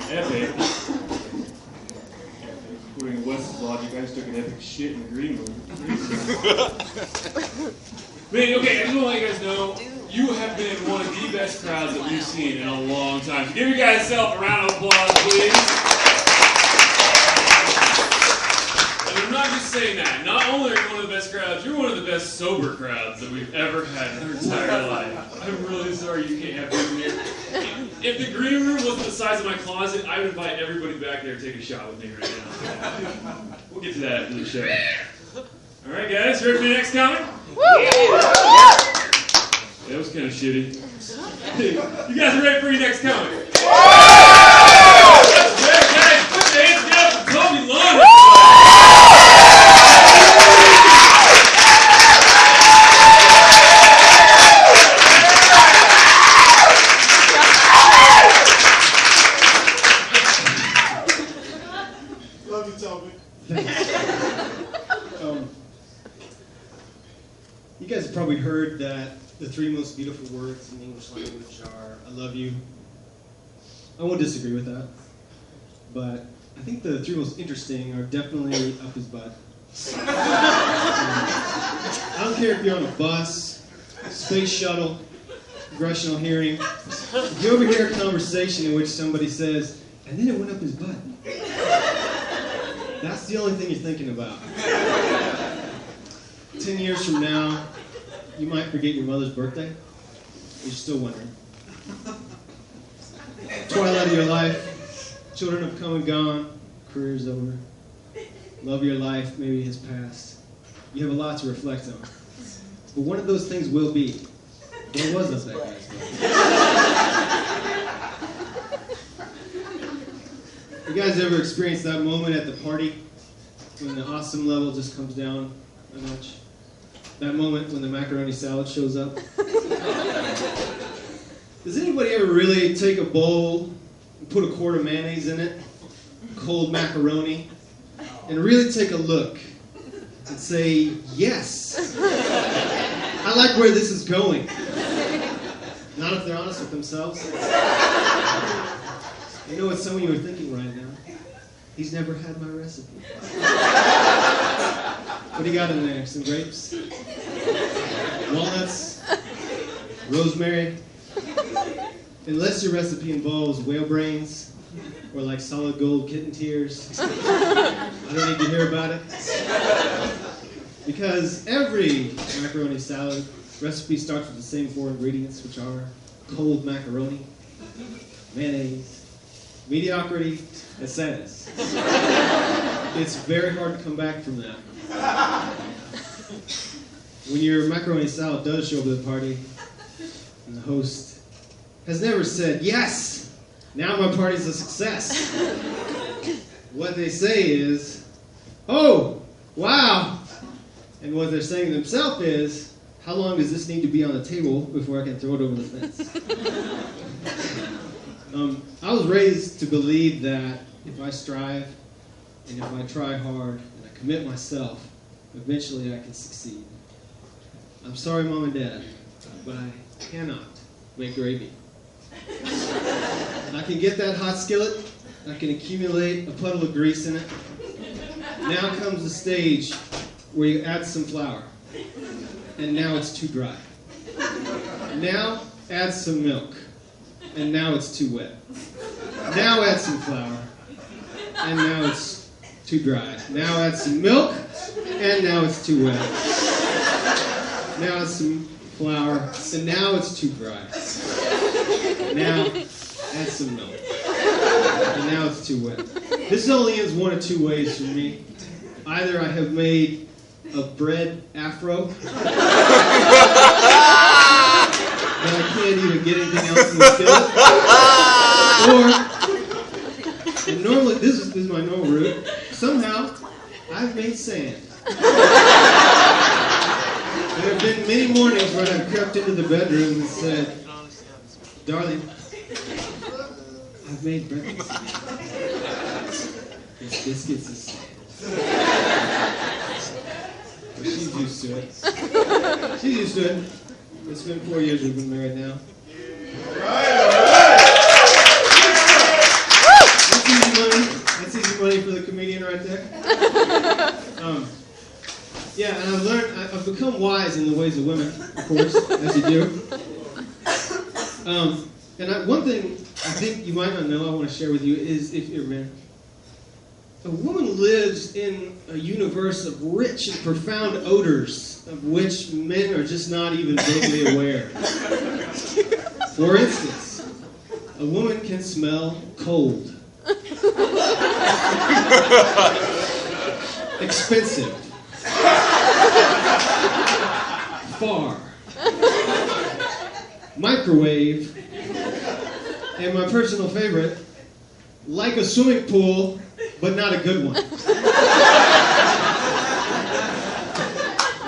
epic. According to Wes's logic, I just took an epic shit in the green room. Man, okay, I just want to let you guys know, you have been one of the best crowds that we've seen in a long time. So give you guys a round of applause, please. And I'm not just saying that. Not only are you one of the best crowds, you're one of the best sober crowds that we've ever had in our entire life. I'm really sorry you can't have people here. If the green room wasn't the size of my closet, I would invite everybody back there to take a shot with me right now. We'll get to that after the show. All right, guys, ready for the next comic? That was kind of shitty. You guys are ready for your next comic? That's right, guys. Put your hands together for Toby Lunn. Love you, Toby. You guys have probably heard that the three most beautiful words in the English language are "I love you." I won't disagree with that, but I think the three most interesting are definitely "up his butt." I don't care if you're on a bus, space shuttle, congressional hearing. If you overhear a conversation in which somebody says, "and then it went up his butt," that's the only thing you're thinking about. 10 years from now, you might forget your mother's birthday. You're still wondering. Twilight of your life, children have come and gone, career's over. Love of your life maybe has passed. You have a lot to reflect on. But one of those things will be, what was up that guy's butt? You guys ever experienced that moment at the party when the awesome level just comes down a notch? That moment when the macaroni salad shows up? Does anybody ever really take a bowl and put a quart of mayonnaise in it, cold macaroni, and really take a look and say, yes, I like where this is going? Not if they're honest with themselves. I know what some of you are thinking right now. He's never had my recipe. What do you got in there? Some grapes? Walnuts? Rosemary? Unless your recipe involves whale brains or like solid gold kitten tears, I don't need to hear about it. Because every macaroni salad recipe starts with the same four ingredients, which are cold macaroni, mayonnaise, mediocrity, and sadness. It's very hard to come back from that. When your macaroni salad does show up at the party, and the host has never said, yes, now my party's a success. What they say is, oh, wow. And what they're saying to themselves is, how long does this need to be on the table before I can throw it over the fence? I was raised to believe that if I strive and if I try hard and I commit myself, eventually I can succeed. I'm sorry, Mom and Dad, but I cannot make gravy. I can get that hot skillet, I can accumulate a puddle of grease in it. Now comes the stage where you add some flour, and now it's too dry. Now add some milk, and now it's too wet. Now add some flour, and now it's too dry. Now add some milk, and now it's too wet. Now add some flour, and now it's too dry. Now add some milk, and now it's too wet. This only ends one of two ways for me. Either I have made a bread afro, that I can't even get anything else in the skillet, or, and normally, this is my normal route, somehow I've made sand. There have been many mornings when I've crept into the bedroom and said, darling, I've made breakfast. This biscuits is sand. But she's used to it. She's used to it. It's been 4 years we've been married now. All right. Yeah, and I've become wise in the ways of women, of course, as you do. One thing I think you might not know I want to share with you is, if you're a man, a woman lives in a universe of rich and profound odors of which men are just not even vaguely aware. For instance, a woman can smell cold, expensive, far, microwave, and my personal favorite, like a swimming pool, but not a good one.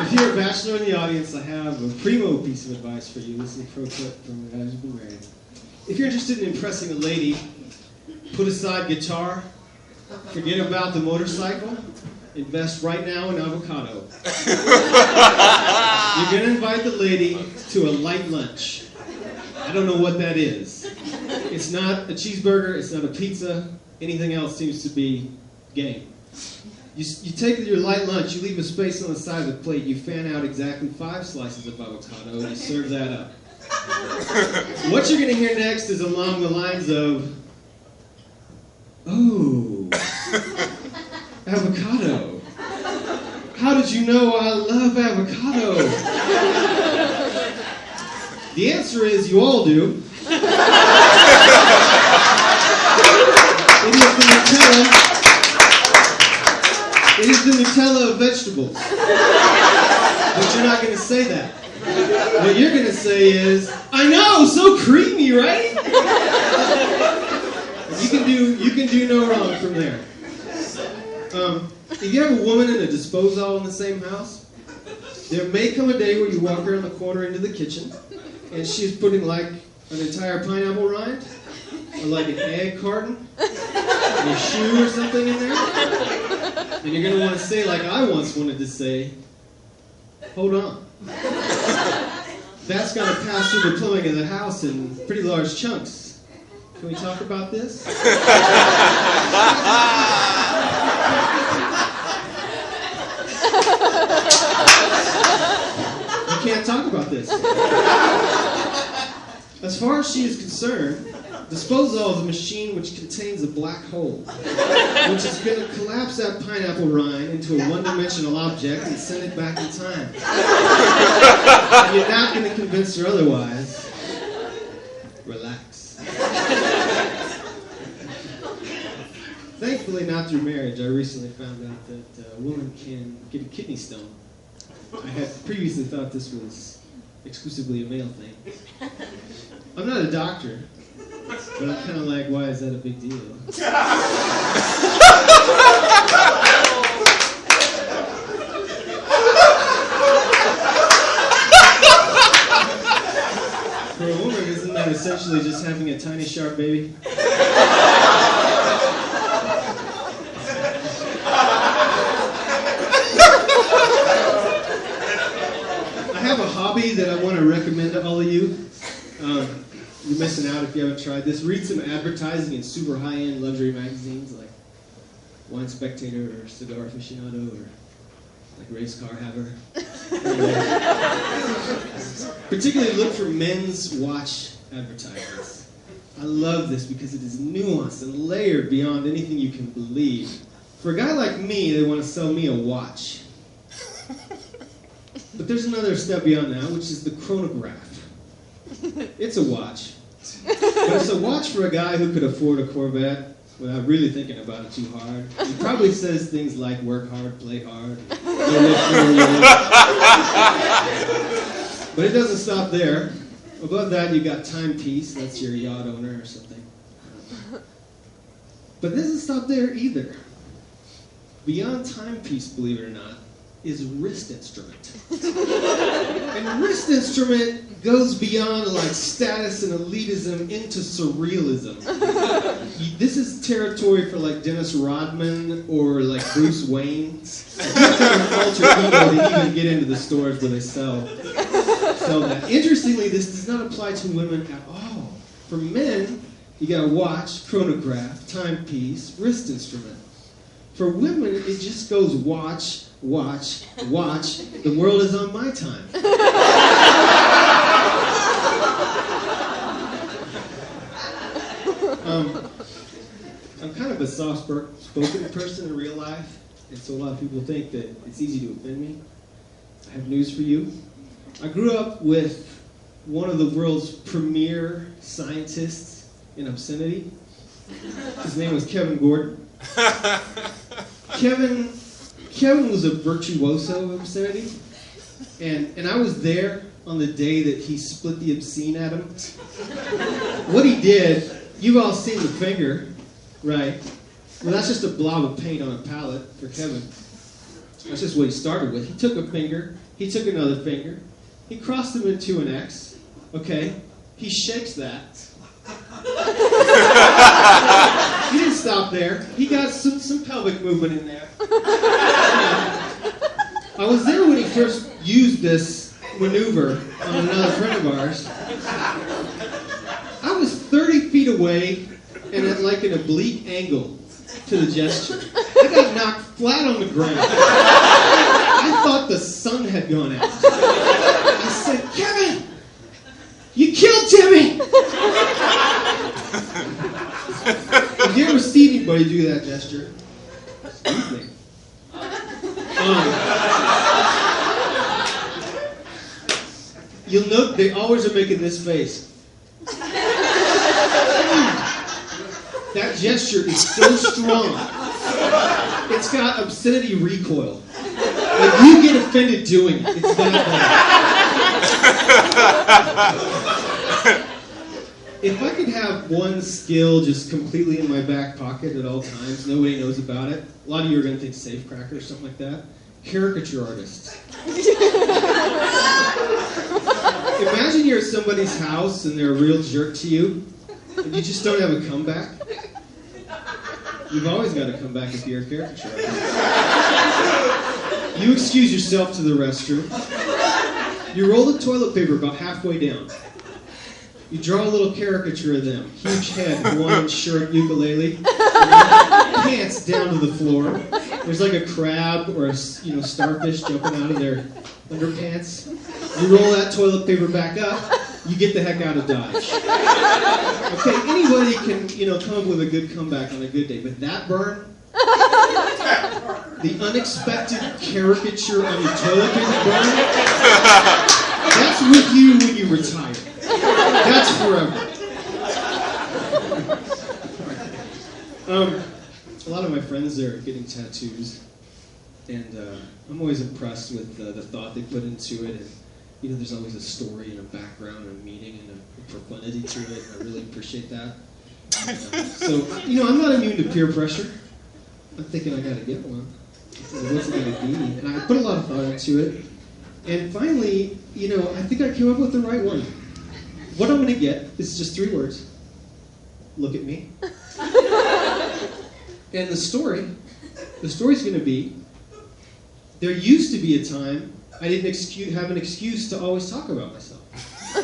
If you're a bachelor in the audience, I have a primo piece of advice for you. This is a pro tip from a guy who's been married. If you're interested in impressing a lady, put aside guitar, forget about the motorcycle, invest right now in avocado. You're going to invite the lady to a light lunch. I don't know what that is. It's not a cheeseburger, it's not a pizza, anything else seems to be game. You take your light lunch, you leave a space on the side of the plate, you fan out exactly 5 slices of avocado, and you serve that up. What you're going to hear next is along the lines of, oh, avocado. How did you know I love avocado? The answer is you all do. It is the Nutella of vegetables. But you're not going to say that. What you're going to say is, I know, so creamy, right? You can do no wrong from there. If you have a woman and a disposal in the same house, there may come a day where you walk around the corner into the kitchen, and she's putting like an entire pineapple rind, or like an egg carton, and a shoe or something in there. And you're going to want to say, like I once wanted to say, hold on. That's got to pass through the plumbing of the house in pretty large chunks. Can we talk about this? You can't talk about this. As far as she is concerned, disposal is a machine which contains a black hole, which is going to collapse that pineapple rind into a one-dimensional object and send it back in time. And you're not going to convince her otherwise. Relax. Thankfully, not through marriage. I recently found out that a woman can get a kidney stone. I had previously thought this was exclusively a male thing. I'm not a doctor, but I'm kind of like, why is that a big deal? For a woman, isn't that essentially just having a tiny sharp baby? I have a hobby that I want to recommend to all of you. You're missing out if you haven't tried this. Read some advertising in super high-end luxury magazines like Wine Spectator or Cigar Aficionado or like Race Car Haver. Particularly look for men's watch advertisements. I love this because it is nuanced and layered beyond anything you can believe. For a guy like me, they want to sell me a watch. But there's another step beyond that, which is the chronograph. It's a watch. But it's a watch for a guy who could afford a Corvette without really thinking about it too hard. He probably says things like, work hard, play hard. But it doesn't stop there. Above that, you got Timepiece. That's your yacht owner or something. But it doesn't stop there either. Beyond Timepiece, believe it or not, is wrist instrument. And wrist instrument goes beyond like status and elitism into surrealism. This is territory for like Dennis Rodman or like Bruce Wayne. Kind of alter ego to even get into the stores where they sell that. Interestingly, this does not apply to women at all. For men, you got a watch, chronograph, timepiece, wrist instrument. For women, it just goes watch, watch, watch. The world is on my time. I'm kind of a soft-spoken person in real life, and so a lot of people think that it's easy to offend me. I have news for you. I grew up with one of the world's premier scientists in obscenity. His name was Kevin Gordon. Kevin was a virtuoso of obscenity, and I was there on the day that he split the obscene at him. What he did, you've all seen the finger, right? Well, that's just a blob of paint on a palette for Kevin. That's just what he started with. He took a finger, he took another finger, he crossed them into an X, okay? He shakes that. He didn't stop there. He got some pelvic movement in there. I was there when he first used this maneuver on another friend of ours. I was 30 feet away and at like an oblique angle to the gesture. I got knocked flat on the ground. I thought the sun had gone out. I said, Kevin, you killed Timmy! Have you ever seen anybody do that gesture? Excuse me. You'll note they always are making this face. That gesture is so strong. It's got obscenity recoil. Like you get offended doing it. It's that bad. If I could have one skill just completely in my back pocket at all times, nobody knows about it. A lot of you are going to think safecracker or something like that. Caricature artist. Imagine you're at somebody's house and they're a real jerk to you, and you just don't have a comeback. You've always got to come back if you're a caricature artist. You excuse yourself to the restroom. You roll the toilet paper about halfway down. You draw a little caricature of them. Huge head, Hawaiian shirt, ukulele, pants down to the floor. There's like a crab or a starfish jumping out of their underpants. You roll that toilet paper back up. You get the heck out of Dodge. Okay, anybody can come up with a good comeback on a good day, but that burn, the unexpected caricature on your toilet paper burn, that's with you when you retire. That's forever. A lot of my friends are getting tattoos, and I'm always impressed with the thought they put into it. And there's always a story and a background and a meaning and a profundity to it. And I really appreciate that. So I'm not immune to peer pressure. I'm thinking I got to get one. What's it going to be? And I put a lot of thought into it. And finally, I think I came up with the right one. What I'm going to get is just 3 words. Look at me. And the story's going to be, there used to be a time I didn't have an excuse to always talk about myself. You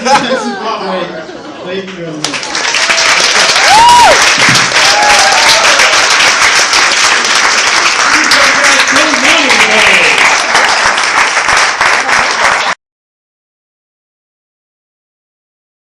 guys have been great. Thank you very much.